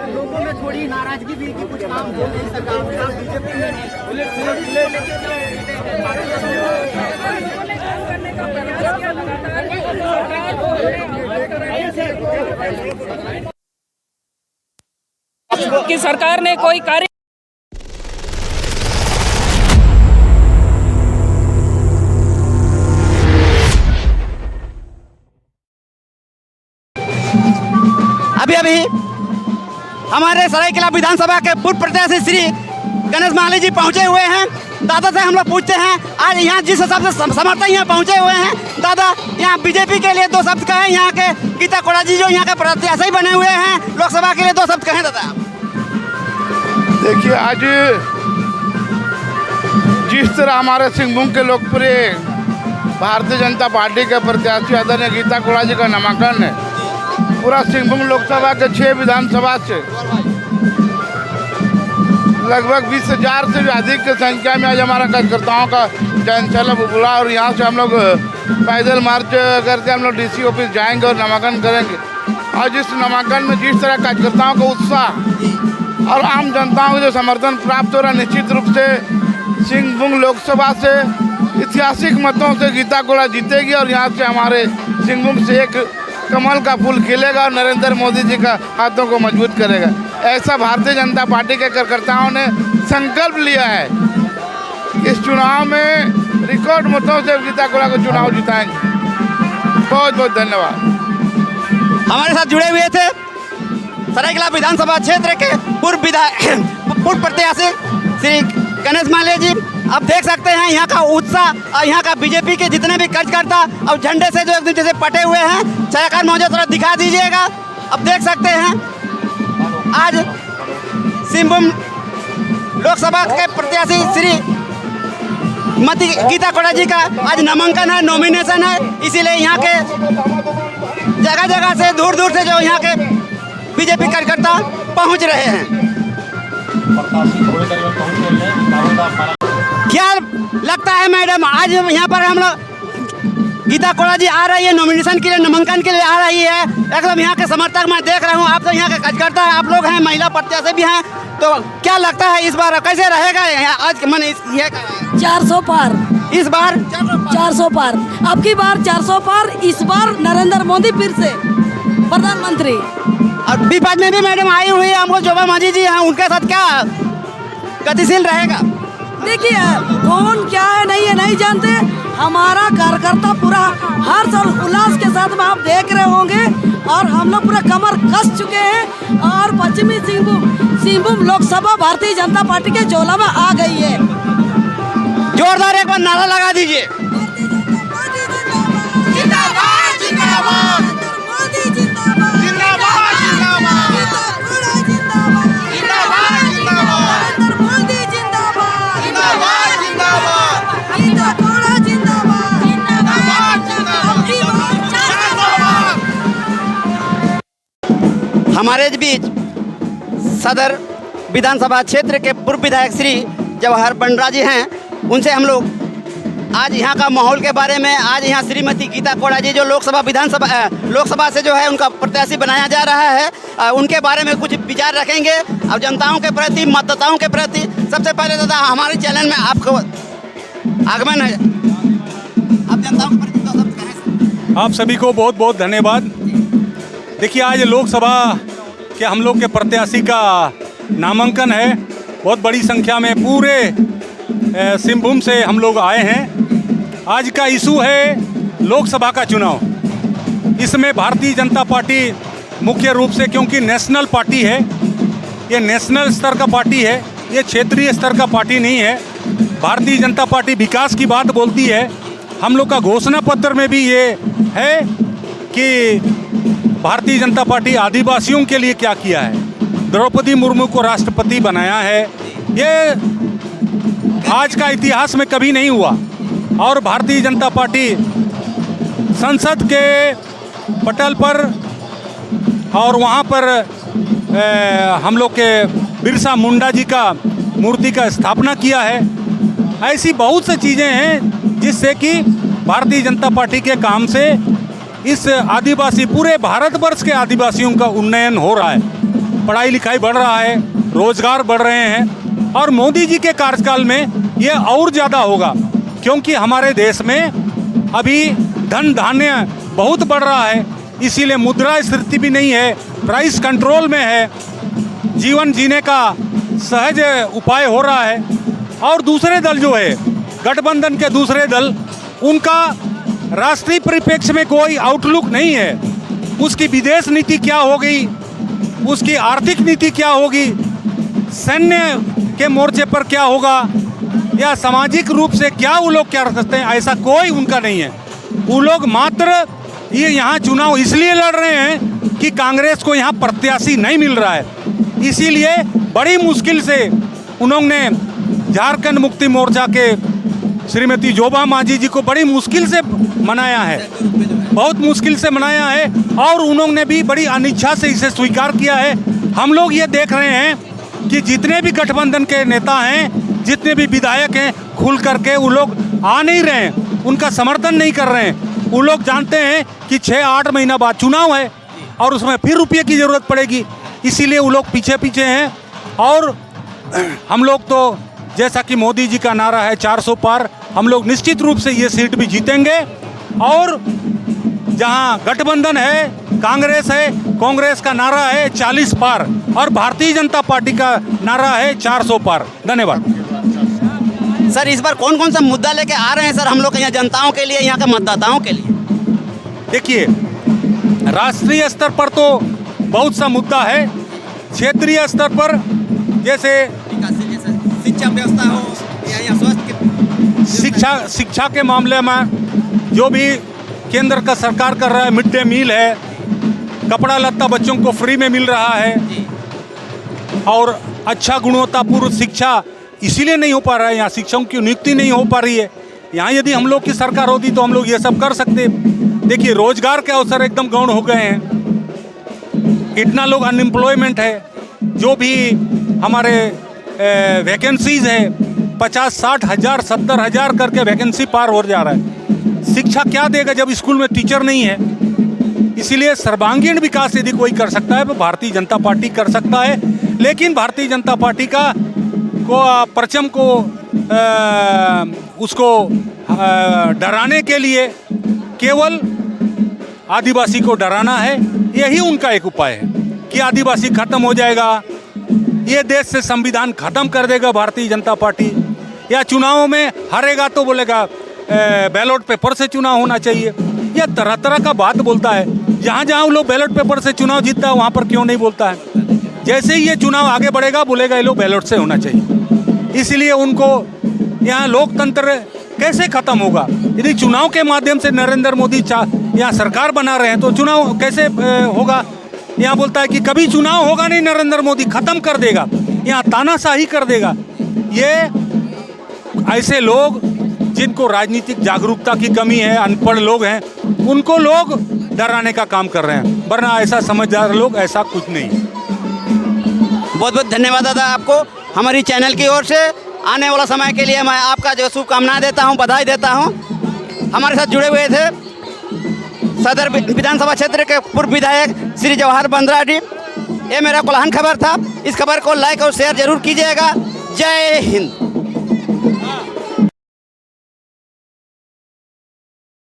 लोगों में थोड़ी नाराजगी भी कि कुछ काम हो नहीं सका, बीजेपी में कि सरकार ने कोई कार्य अभी हमारे सरायकेला विधानसभा के पूर्व प्रत्याशी श्री गणेश माली जी पहुंचे हुए हैं। दादा से हम लोग पूछते हैं आज यहाँ जिस हिसाब से समर्थक यहाँ पहुंचे हुए हैं, दादा यहाँ बीजेपी के लिए दो शब्द कहें। यहाँ के गीता कोड़ा जी जो यहाँ के प्रत्याशी बने हुए हैं लोकसभा के लिए, दो शब्द कहें दादा। देखिए, आज जिस तरह हमारे सिंहभूम के लोकप्रिय भारतीय जनता पार्टी के प्रत्याशी आदरणीय गीता कोड़ा जी का नामांकन है, पूरा सिंहभूम लोकसभा के 6 विधानसभा से लगभग 20,000 से भी अधिक की संख्या में आज हमारा कार्यकर्ताओं का जनसैलाब उमड़ा और यहाँ से हम लोग पैदल मार्च करके हम लोग डीसी ऑफिस जाएंगे और नामांकन करेंगे। आज इस नामांकन में जिस तरह कार्यकर्ताओं का उत्साह और आम जनताओं को जो समर्थन प्राप्त हो रहा, निश्चित रूप से सिंहभूम लोकसभा से ऐतिहासिक मतों से गीता कोड़ा जीतेगी और यहाँ से हमारे सिंहभूम से एक कमल का फूल खिलेगा और नरेंद्र मोदी जी का हाथों को मजबूत करेगा। ऐसा भारतीय जनता पार्टी के कार्यकर्ताओं ने संकल्प लिया है कि इस चुनाव में रिकॉर्ड मतों से गीता कोड़ा को चुनाव जिताएंगे। बहुत बहुत धन्यवाद। हमारे साथ जुड़े हुए थे सरायकेला विधानसभा क्षेत्र के पूर्व प्रत्याशी श्री गणेश माली जी। अब देख सकते हैं यहाँ का उत्साह और यहाँ का बीजेपी के जितने भी कार्यकर्ता और झंडे से जो एक दूसरे से पटे हुए हैं। छायाकार मौजूद थोड़ा दिखा दीजिएगा। अब देख सकते हैं आज सिंहभूम लोकसभा के प्रत्याशी श्री मती गीता कोड़ा जी का आज नामांकन है, नॉमिनेशन है, इसीलिए यहाँ के जगह जगह से दूर दूर से जो यहाँ के बीजेपी कार्यकर्ता पहुँच रहे हैं। क्या लगता है मैडम, आज यहाँ पर हम लोग गीता कोड़ा जी आ रही है नॉमिनेशन के लिए, नामांकन के लिए आ रही है। एकदम यहाँ के समर्थक मैं देख रहा हूँ, आप तो यहाँ के कार्यकर्ता हैं, आप लोग हैं, महिला प्रत्याशी भी हैं, तो क्या लगता है इस बार कैसे रहेगा आज मन ये 400 पार इस बार 400 पार, अब की बार 400 पार, इस बार नरेंद्र मोदी फिर से प्रधानमंत्री। और विपक्ष में भी मैडम आई हुई है, हमको शोभा मांझी जी हैं, उनके साथ क्या गतिशील रहेगा? देखिए कौन क्या है नहीं जानते। हमारा कार्यकर्ता पूरा हर साल उल्लास के साथ में आप देख रहे होंगे और हम लोग पूरा कमर कस चुके हैं और पश्चिमी सिंहभूम लोकसभा भारतीय जनता पार्टी के झोला में आ गई है। जोरदार एक बार नारा लगा दीजिए। हमारे बीच सदर विधानसभा क्षेत्र के पूर्व विधायक श्री जवाहर बंडरा जी हैं। उनसे हम लोग आज यहाँ का माहौल के बारे में, आज यहाँ श्रीमती गीता कोड़ा जी जो लोकसभा से जो है उनका प्रत्याशी बनाया जा रहा है, उनके बारे में कुछ विचार रखेंगे और जनताओं के प्रति, मतदाताओं के प्रति। सबसे पहले दादा हमारे चैनल में आपको आगमन है, आप जनताओं के प्रति दो शब्द कहें। आप सभी को बहुत बहुत धन्यवाद। देखिए आज लोकसभा के हम लोग के प्रत्याशी का नामांकन है। बहुत बड़ी संख्या में पूरे सिंहभूम से हम लोग आए हैं। आज का इशू है लोकसभा का चुनाव। इसमें भारतीय जनता पार्टी मुख्य रूप से, क्योंकि नेशनल पार्टी है, ये नेशनल स्तर का पार्टी है, ये क्षेत्रीय स्तर का पार्टी नहीं है। भारतीय जनता पार्टी विकास की बात बोलती है। हम लोग का घोषणा पत्र में भी ये है कि भारतीय जनता पार्टी आदिवासियों के लिए क्या किया है, द्रौपदी मुर्मू को राष्ट्रपति बनाया है, ये आज का इतिहास में कभी नहीं हुआ। और भारतीय जनता पार्टी संसद के पटल पर और वहाँ पर हम लोग के बिरसा मुंडा जी का मूर्ति का स्थापना किया है। ऐसी बहुत सी चीज़ें हैं जिससे कि भारतीय जनता पार्टी के काम से इस आदिवासी पूरे भारतवर्ष के आदिवासियों का उन्नयन हो रहा है, पढ़ाई लिखाई बढ़ रहा है, रोजगार बढ़ रहे हैं और मोदी जी के कार्यकाल में ये और ज़्यादा होगा, क्योंकि हमारे देश में अभी धन धान्य बहुत बढ़ रहा है, इसीलिए मुद्रास्फीति भी नहीं है, प्राइस कंट्रोल में है, जीवन जीने का सहज उपाय हो रहा है। और दूसरे दल जो है गठबंधन के दूसरे दल, उनका राष्ट्रीय परिप्रेक्ष्य में कोई आउटलुक नहीं है, उसकी विदेश नीति क्या होगी, उसकी आर्थिक नीति क्या होगी, सैन्य के मोर्चे पर क्या होगा या सामाजिक रूप से क्या वो लोग क्या रख सकते हैं, ऐसा कोई उनका नहीं है। वो लोग मात्र ये यहाँ चुनाव इसलिए लड़ रहे हैं कि कांग्रेस को यहाँ प्रत्याशी नहीं मिल रहा है, इसीलिए बड़ी मुश्किल से उन्होंने झारखंड मुक्ति मोर्चा के श्रीमती जोबा मांझी जी को बड़ी मुश्किल से मनाया है, बहुत मुश्किल से मनाया है और उन्होंने भी बड़ी अनिच्छा से इसे स्वीकार किया है। हम लोग ये देख रहे हैं कि जितने भी गठबंधन के नेता हैं, जितने भी विधायक हैं, खुल करके वो लोग आ नहीं रहे हैं, उनका समर्थन नहीं कर रहे हैं। वो लोग जानते हैं कि 6-8 महीना बाद चुनाव है और उसमें फिर रुपये की ज़रूरत पड़ेगी, इसीलिए वो लोग पीछे पीछे हैं। और हम लोग तो जैसा कि मोदी जी का नारा है 400 पार, हम लोग निश्चित रूप से ये सीट भी जीतेंगे। और जहां गठबंधन है, कांग्रेस है, कांग्रेस का नारा है 40 पार और भारतीय जनता पार्टी का नारा है 400 पार। धन्यवाद। सर इस बार कौन कौन सा मुद्दा लेके आ रहे हैं सर हम लोग यहाँ जनताओं के लिए, यहाँ के मतदाताओं के लिए? देखिए, राष्ट्रीय स्तर पर तो बहुत सा मुद्दा है, क्षेत्रीय स्तर पर जैसे शिक्षा व्यवस्था हो या स्वास्थ्य शिक्षा के मामले में जो भी केंद्र का सरकार कर रहा है, मिड डे मील है, कपड़ा लत्ता बच्चों को फ्री में मिल रहा है और अच्छा गुणवत्तापूर्ण शिक्षा इसीलिए नहीं हो पा रहा है, यहाँ शिक्षकों की नियुक्ति नहीं हो पा रही है। यहाँ यदि हम लोग की सरकार होती तो हम लोग ये सब कर सकते। देखिए, रोजगार के अवसर एकदम गौण हो गए हैं, इतना लोग अनएम्प्लॉयमेंट है, जो भी हमारे वैकेंसीज है 50-60 हज़ार 70 हज़ार करके वैकेंसी पार हो जा रहा है। शिक्षा क्या देगा जब स्कूल में टीचर नहीं है? इसीलिए सर्वांगीण विकास यदि कोई कर सकता है तो भारतीय जनता पार्टी कर सकता है, लेकिन भारतीय जनता पार्टी का परचम को उसको डराने के लिए केवल आदिवासी को डराना है, यही उनका एक उपाय है कि आदिवासी खत्म हो जाएगा, ये देश से संविधान खत्म कर देगा भारतीय जनता पार्टी, या चुनावों में हारेगा तो बोलेगा बैलेट पेपर से चुनाव होना चाहिए। यह तरह तरह का बात बोलता है, जहाँ जहाँ वो लोग बैलेट पेपर से चुनाव जीतता है वहाँ पर क्यों नहीं बोलता है। जैसे ही ये चुनाव आगे बढ़ेगा बोलेगा ये लोग बैलेट से होना चाहिए। इसलिए उनको यहाँ लोकतंत्र कैसे खत्म होगा? यदि चुनाव के माध्यम से नरेंद्र मोदी यहाँ सरकार बना रहे हैं तो चुनाव कैसे होगा? यहाँ बोलता है कि कभी चुनाव होगा नहीं, नरेंद्र मोदी खत्म कर देगा, यहाँ तानाशाही कर देगा। ये ऐसे लोग जिनको राजनीतिक जागरूकता की कमी है, अनपढ़ लोग हैं, उनको लोग डराने का काम कर रहे हैं, वरना ऐसा समझदार लोग ऐसा कुछ नहीं। बहुत बहुत धन्यवाद दादा आपको हमारी चैनल की ओर से। आने वाला समय के लिए मैं आपका जो शुभकामनाएं देता हूं, बधाई देता हूं। हमारे साथ जुड़े हुए थे सदर विधानसभा क्षेत्र के पूर्व विधायक श्री जवाहर बंद्रा जी। ये मेरा कोल्हान खबर था। इस खबर को लाइक और शेयर जरूर कीजिएगा। जय हिंद।